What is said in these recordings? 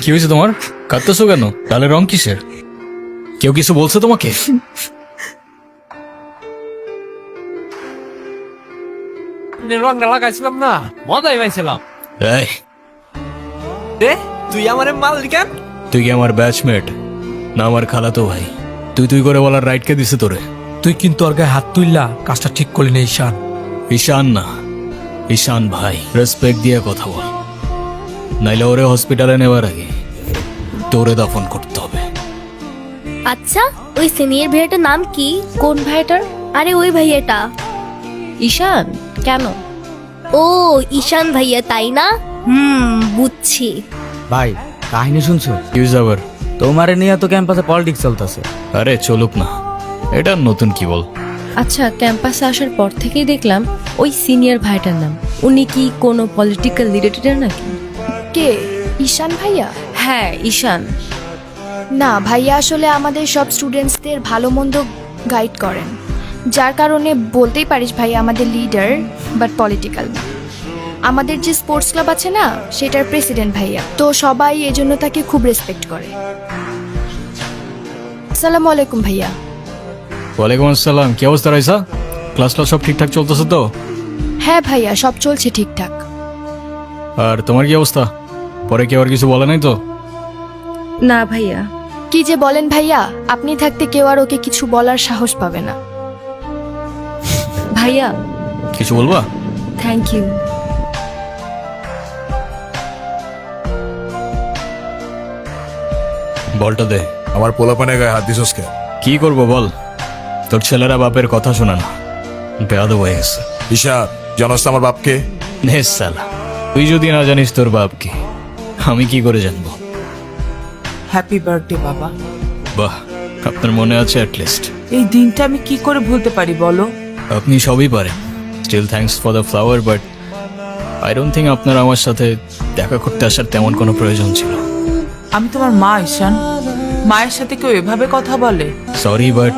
কি হয়েছে তোমার? কাঁদতেছো কেন? তাহলে রং কিসের? কেউ কিছু বলছে তোমাকে? রংটা লাগাইছিলাম না, মজাই পাইছিলাম। এই, তুই আমার মাল কেন? তুই কি আমার ব্যাচমেট না আমার খালাতো ভাই? তুই তুই করে বলার রাইট কে দিছে তোরে? তুই কিন্তু ওর গায়ে হাত তুললা, কাজটা ঠিক করলি না ঈশান। ঈশান না, ঈশান ভাই। রেসপেক্ট দিয়ে কথা বল, নাইলে ওরে হসপিটালে নেওয়ার আগে তোরে দাফন করতে হবে। আচ্ছা, ওই সিনিয়র ভাইয়াটার নাম কি? কোন ভাইটার? আরে ওই ভাইয়াটা। ঈশান? কেন? ও ঈশান ভাইয়া, তাই না? বুঝছি। ভাই কাহিনী শুনছো? ইউজ আবার। তোমারে নিয়ে তো ক্যাম্পাসে পলিটিক্স চলতেছে। আরে চলুক না, এটা নতুন কি বল। আচ্ছা, ক্যাম্পাসে আসার পর থেকেই দেখলাম ওই সিনিয়র ভাইটার নাম। উনি কি কোনো পলিটিক্যাল রিলেটেড নাকি? কে? ঈশান ভাইয়া? হ্যাঁ, ঈশান। না, ভাইয়া আসলে আমাদের সব স্টুডেন্টসদের ভালো মন্দ গাইড করেন, যার কারণে বলতেই পারিস ভাইয়া আমাদের লিডার, বাট পলিটিক্যাল না। আমাদের যে স্পোর্টস ক্লাব আছে না, সেটার প্রেসিডেন্ট ভাইয়া, তো সবাই এজন্য তাকে খুব রেসপেক্ট করে। আসসালামু আলাইকুম ভাইয়া। ওয়ালাইকুম আসসালাম। কি অবস্থা রাইসা? ক্লাস সব ঠিকঠাক চলতেছে তো? হ্যাঁ ভাইয়া, সব চলছে ঠিকঠাক। আর তোমার কি অবস্থা? পরে কেউ আর কিছু বলে নাই তো? না ভাইয়া। কি যে বলেন ভাইয়া, আপনি থাকতে কেউ আর ওকে কিছু বলার সাহস পাবে না। ভাইয়া, কিছু বলবা? Thank you. বলটা দে। আমার পোলাপানে গায়ে হাত দিছস কে? কি করবো বল, তোর ছেলেরা বাপের কথা শোনা না, বেয়াদব হয়ে গেছে। ঈশান, জানোস তো আমার বাপকে? নে সালা, তুই যদি না জানিস তোর বাপকে, আমি কি করে জানবো? হ্যাপি বার্থডে বাবা। বাহ, আপনার মনে আছে অ্যাটলিস্ট। এই দিনটা আমি কি করে ভুলতে পারি বলো? আপনি সবই পারেন। Still thanks for the flower, but I don't think আপনার আমার সাথে দেখা করতে আসার তেমন কোনো প্রয়োজন ছিল। আমি তোমার মা ঈশান, মায়ের সাথে কেউ এভাবে কথা বলে? সরি, বাট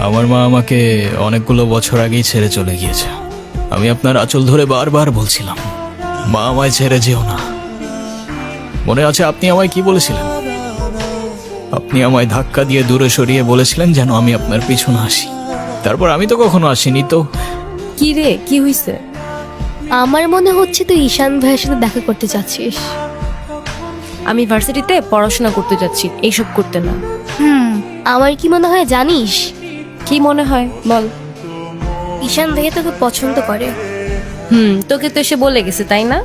আমার মা আমাকে অনেকগুলো বছর আগেই ছেড়ে চলে গিয়েছে। আমি আপনার আঁচল ধরে বারবার বলছিলাম, মা আমায় ছেড়ে যেও না। মনে আছে আপনি আমায় কি বলেছিলেন? আপনি আমায় ধাক্কা দিয়ে দূরে সরিয়ে বলেছিলেন যেন আমি আপনার পিছনে আসি। তারপর আমি তো কখনো আসিনি তো। কি রে, কি হইছে? আমার মনে হচ্ছে তুই ঈশান ভাইয়ের সাথে দেখা করতে চাচ্ছিস। আমি ভার্সিটিতে পড়াশোনা করতে যাচ্ছি, এইসব করতে না। আমার কি মনে হয় জানিস? কি মনে হয় বল। ঈশান ভাইয়া তোকে পছন্দ করে। তোকে তো এসে বলে গেছে, তাই না?